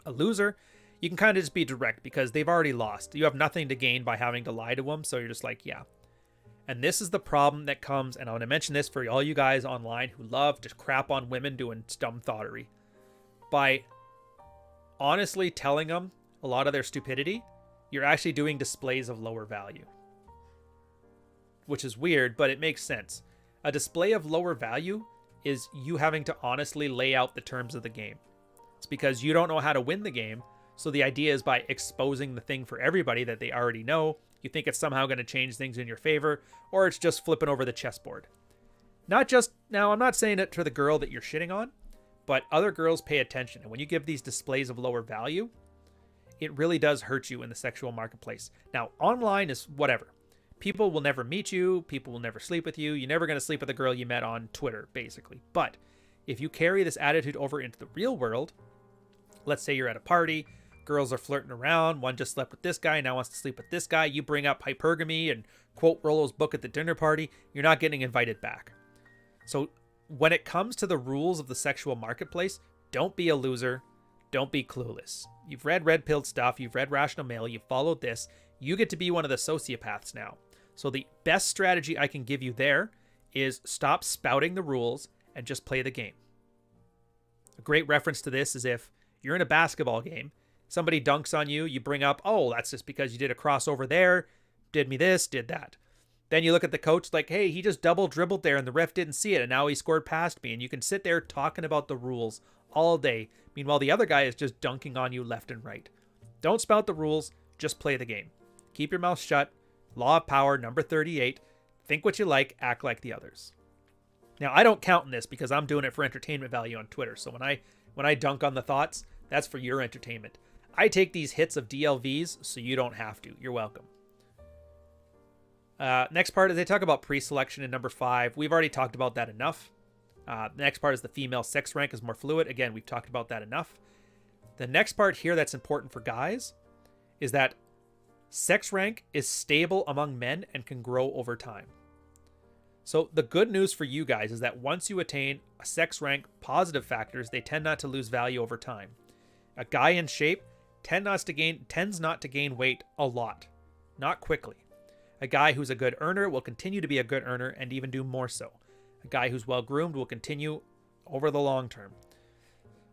A loser, you can kind of just be direct because they've already lost. You have nothing to gain by having to lie to them, so you're just like, yeah. And this is the problem that comes, and I want to mention this for all you guys online who love to crap on women doing dumb thottery. By honestly telling them a lot of their stupidity, you're actually doing displays of lower value. Which is weird, but it makes sense. A display of lower value is you having to honestly lay out the terms of the game. It's because you don't know how to win the game, so the idea is by exposing the thing for everybody that they already know, you think it's somehow going to change things in your favor, or it's just flipping over the chessboard. Now, I'm not saying it to the girl that you're shitting on, but other girls pay attention, and when you give these displays of lower value, it really does hurt you in the sexual marketplace. Now, online is whatever. People will never meet you. People will never sleep with you. You're never going to sleep with a girl you met on Twitter, basically. But if you carry this attitude over into the real world, let's say you're at a party, girls are flirting around, one just slept with this guy, now wants to sleep with this guy, you bring up hypergamy and quote Rollo's book at the dinner party, you're not getting invited back. So when it comes to the rules of the sexual marketplace, don't be a loser, don't be clueless. You've read Red Pilled stuff, you've read Rational Male, you've followed this, you get to be one of the sociopaths now. So the best strategy I can give you there is stop spouting the rules and just play the game. A great reference to this is if you're in a basketball game, somebody dunks on you, you bring up, oh, that's just because you did a crossover there, did me this, did that. Then you look at the coach like, hey, he just double dribbled there and the ref didn't see it and now he scored past me. And you can sit there talking about the rules all day. Meanwhile, the other guy is just dunking on you left and right. Don't spout the rules, just play the game. Keep your mouth shut. Law of power, number 38. Think what you like, act like the others. Now, I don't count in this because I'm doing it for entertainment value on Twitter. So when I dunk on the thoughts, that's for your entertainment. I take these hits of DLVs so you don't have to. You're welcome. Next part is they talk about pre-selection in number 5. We've already talked about that enough. The next part is the female sex rank is more fluid. Again, we've talked about that enough. The next part here that's important for guys is that sex rank is stable among men and can grow over time. So the good news for you guys is that once you attain a sex rank positive factors, they tend not to lose value over time. A guy in shape tends not to gain weight a lot, not quickly. A guy who's a good earner will continue to be a good earner and even do more so. A guy who's well groomed will continue over the long term.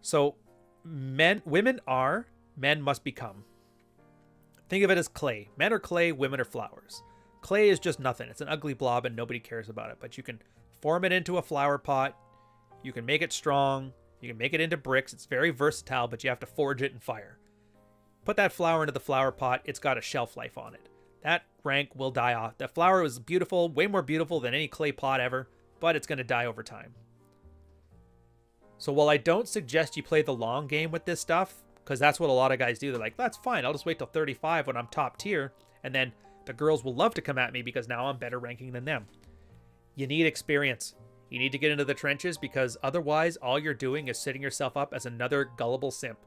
So women are, men must become. Think of it as clay. Men are clay, women are flowers. Clay is just nothing. It's an ugly blob and nobody cares about it. But you can form it into a flower pot. You can make it strong. You can make it into bricks. It's very versatile, but you have to forge it in fire. Put that flower into the flower pot. It's got a shelf life on it. That rank will die off. That flower is beautiful, way more beautiful than any clay pot ever, but it's going to die over time. So while I don't suggest you play the long game with this stuff, because that's what a lot of guys do. They're like, that's fine. I'll just wait till 35 when I'm top tier, and then the girls will love to come at me because now I'm better ranking than them. You need experience. You need to get into the trenches because otherwise all you're doing is setting yourself up as another gullible simp.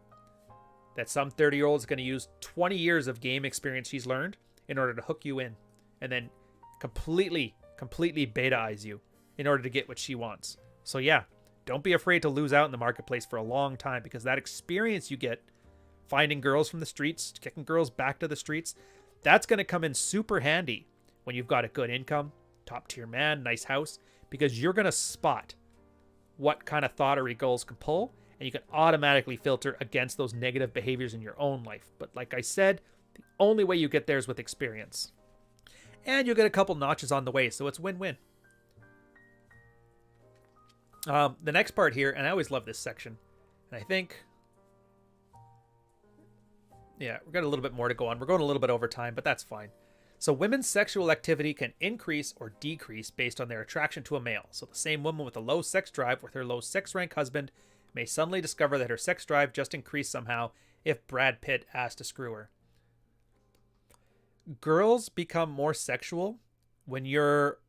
That some 30-year-old is going to use 20 years of game experience she's learned in order to hook you in and then completely beta-ize you in order to get what she wants. So yeah, don't be afraid to lose out in the marketplace for a long time because that experience you get finding girls from the streets, kicking girls back to the streets, that's going to come in super handy when you've got a good income, top tier man, nice house, because you're going to spot what kind of thoughterry girls can pull and you can automatically filter against those negative behaviors in your own life. But like I said, the only way you get there is with experience. And you'll get a couple notches on the way, so it's win-win. The next part here, and I always love this section, and I think, yeah, we've got a little bit more to go on. We're going a little bit over time, but that's fine. So women's sexual activity can increase or decrease based on their attraction to a male. So the same woman with a low sex drive with her low sex rank husband may suddenly discover that her sex drive just increased somehow if Brad Pitt asked to screw her. Girls become more sexual when you're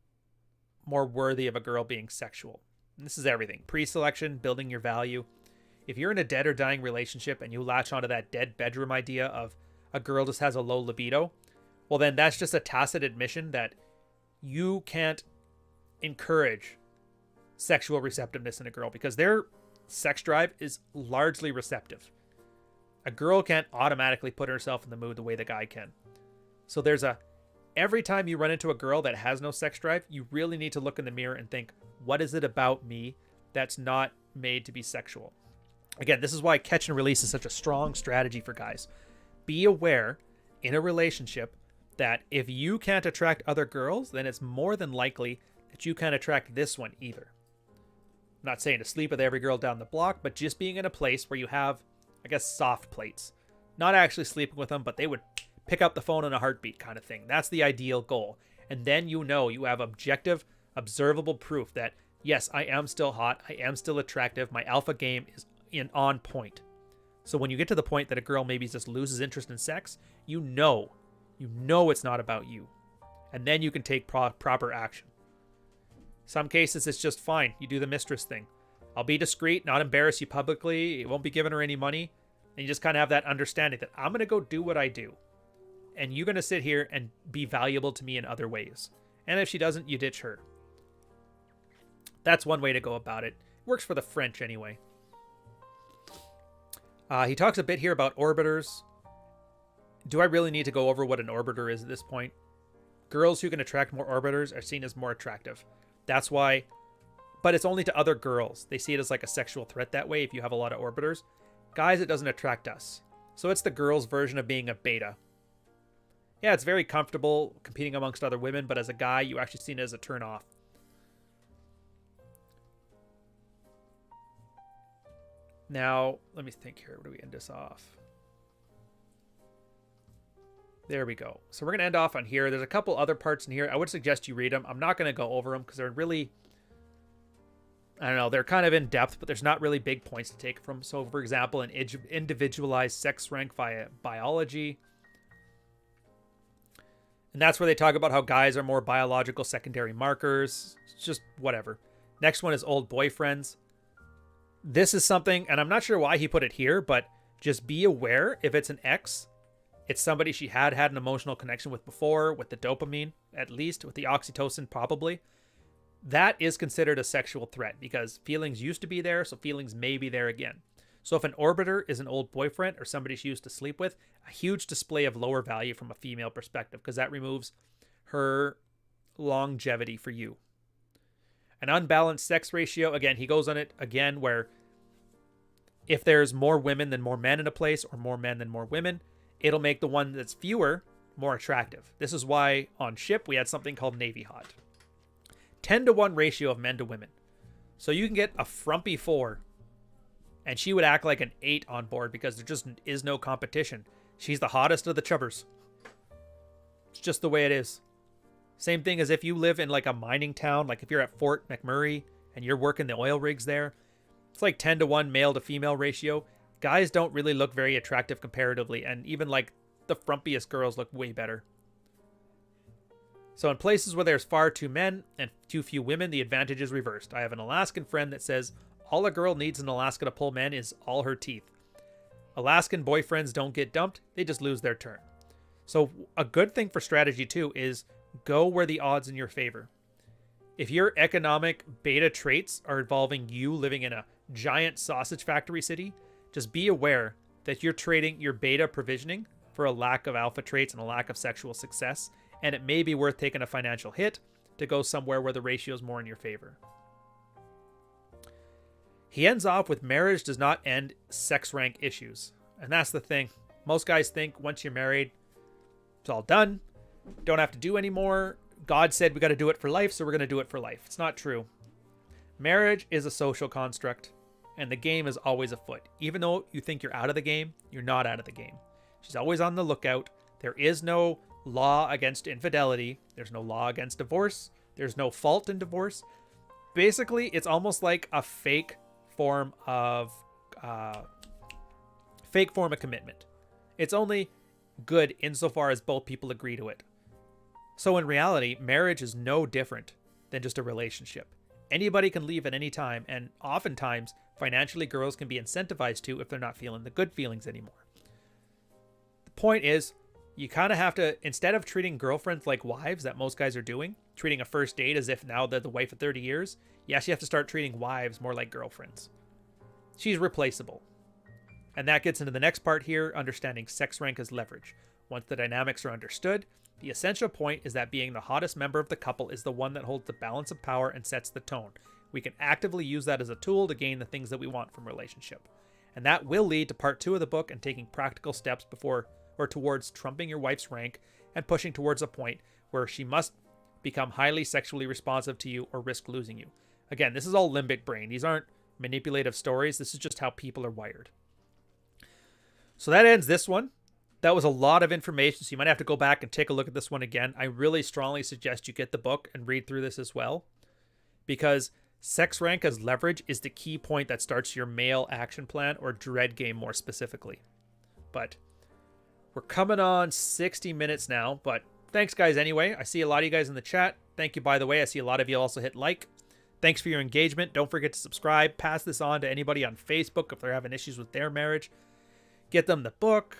more worthy of a girl being sexual. And this is everything. Pre-selection, building your value. If you're in a dead or dying relationship and you latch onto that dead bedroom idea of a girl just has a low libido, well then that's just a tacit admission that you can't encourage sexual receptiveness in a girl because their sex drive is largely receptive. A girl can't automatically put herself in the mood the way the guy can. So every time you run into a girl that has no sex drive, you really need to look in the mirror and think, what is it about me that's not made to be sexual? Again, this is why catch and release is such a strong strategy for guys. Be aware in a relationship that if you can't attract other girls, then it's more than likely that you can't attract this one either. I'm not saying to sleep with every girl down the block, but just being in a place where you have, I guess, soft plates. Not actually sleeping with them, but they would pick up the phone in a heartbeat kind of thing. That's the ideal goal. And then you know you have objective, observable proof that, yes, I am still hot, I am still attractive, my alpha game is on point. So when you get to the point that a girl maybe just loses interest in sex, you know it's not about you. And then you can take proper action. Some cases it's just fine. You do the mistress thing. I'll be discreet, not embarrass you publicly. You won't be giving her any money. And you just kind of have that understanding that I'm going to go do what I do. And you're going to sit here and be valuable to me in other ways. And if she doesn't, you ditch her. That's one way to go about it. Works for the French anyway. He talks a bit here about orbiters. Do I really need to go over what an orbiter is at this point? Girls who can attract more orbiters are seen as more attractive. That's why, but it's only to other girls. They see it as like a sexual threat that way if you have a lot of orbiters. Guys, it doesn't attract us. So it's the girls' version of being a beta. Yeah, it's very comfortable competing amongst other women, but as a guy, you actually see it as a turn off. Now, let me think here. Where do we end this off? There we go. So we're going to end off on here. There's a couple other parts in here. I would suggest you read them. I'm not going to go over them because they're really, I don't know, they're kind of in depth, but there's not really big points to take from. So, for example, an individualized sex rank via biology. And that's where they talk about how guys are more biological secondary markers. It's just whatever. Next one is old boyfriends. This is something, and I'm not sure why he put it here, but just be aware if it's an ex, it's somebody she had an emotional connection with before, with the dopamine, at least, with the oxytocin, probably. That is considered a sexual threat because feelings used to be there, so feelings may be there again. So if an orbiter is an old boyfriend or somebody she used to sleep with, a huge display of lower value from a female perspective because that removes her longevity for you. An unbalanced sex ratio, again, he goes on it again where if there's more women than more men in a place or more men than more women, it'll make the one that's fewer more attractive. This is why on ship we had something called Navy Hot. 10-to-1 ratio of men to women. So you can get a frumpy 4 and she would act like an 8 on board because there just is no competition. She's the hottest of the chubbers. It's just the way it is. Same thing as if you live in like a mining town, like if you're at Fort McMurray and you're working the oil rigs there, it's like 10-to-1 male to female ratio. Guys don't really look very attractive comparatively, and even like the frumpiest girls look way better. So in places where there's far too men and too few women, the advantage is reversed. I have an Alaskan friend that says all a girl needs in Alaska to pull men is all her teeth. Alaskan boyfriends don't get dumped, they just lose their turn. So a good thing for strategy too is go where the odds in your favor. If your economic beta traits are involving you living in a giant sausage factory city, just be aware that you're trading your beta provisioning for a lack of alpha traits and a lack of sexual success, and it may be worth taking a financial hit to go somewhere where the ratio is more in your favor. He ends off with marriage does not end sex rank issues. And that's the thing. Most guys think once you're married, it's all done. Don't have to do anymore. God said we got to do it for life, so we're going to do it for life. It's not true. Marriage is a social construct, and the game is always afoot. Even though you think you're out of the game, you're not out of the game. She's always on the lookout. There is no law against infidelity. There's no law against divorce. There's no fault in divorce. Basically, it's almost like a fake form of commitment. It's only good insofar as both people agree to it. So in reality, marriage is no different than just a relationship. Anybody can leave at any time, and oftentimes, financially, girls can be incentivized to if they're not feeling the good feelings anymore. The point is, you kind of have to, instead of treating girlfriends like wives that most guys are doing, treating a first date as if now they're the wife of 30 years, you actually have to start treating wives more like girlfriends. She's replaceable. And that gets into the next part here, understanding sex rank as leverage. Once the dynamics are understood, the essential point is that being the hottest member of the couple is the one that holds the balance of power and sets the tone. We can actively use that as a tool to gain the things that we want from a relationship. And that will lead to part 2 of the book and taking practical steps before or towards trumping your wife's rank and pushing towards a point where she must become highly sexually responsive to you or risk losing you. Again, this is all limbic brain. These aren't manipulative stories. This is just how people are wired. So that ends this one. That was a lot of information, so you might have to go back and take a look at this one again. I really strongly suggest you get the book and read through this as well, because sex rank as leverage is the key point that starts your male action plan or dread game more specifically. But we're coming on 60 minutes now, but thanks guys anyway. I see a lot of you guys in the chat. Thank you, by the way. I see a lot of you also hit like. Thanks for your engagement. Don't forget to subscribe. Pass this on to anybody on Facebook if they're having issues with their marriage. Get them the book.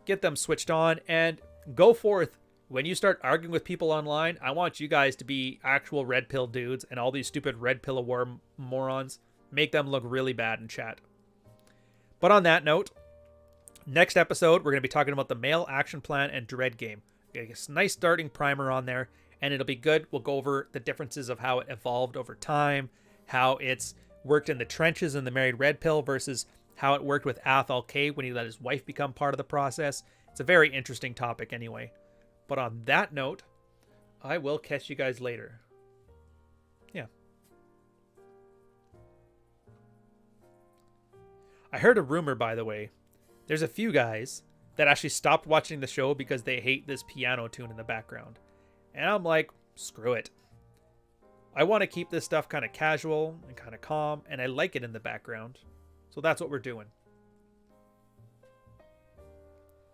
Get them switched on, and go forth. When you start arguing with people online, I want you guys to be actual red pill dudes, and all these stupid red pill war morons, make them look really bad in chat. But on that note, next episode, we're going to be talking about the male action plan and dread game. Get a nice starting primer on there, and it'll be good. We'll go over the differences of how it evolved over time, how it's worked in the trenches in the married red pill versus how it worked with Athol Kay when he let his wife become part of the process. It's a very interesting topic anyway. But on that note, I will catch you guys later. Yeah. I heard a rumor, by the way. There's a few guys that actually stopped watching the show because they hate this piano tune in the background. And I'm like, screw it. I want to keep this stuff kind of casual and kind of calm, and I like it in the background. So that's what we're doing.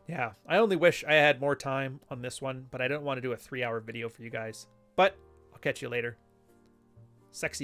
Yeah, I only wish I had more time on this one, but I don't want to do a 3-hour video for you guys. But I'll catch you later. Sexy.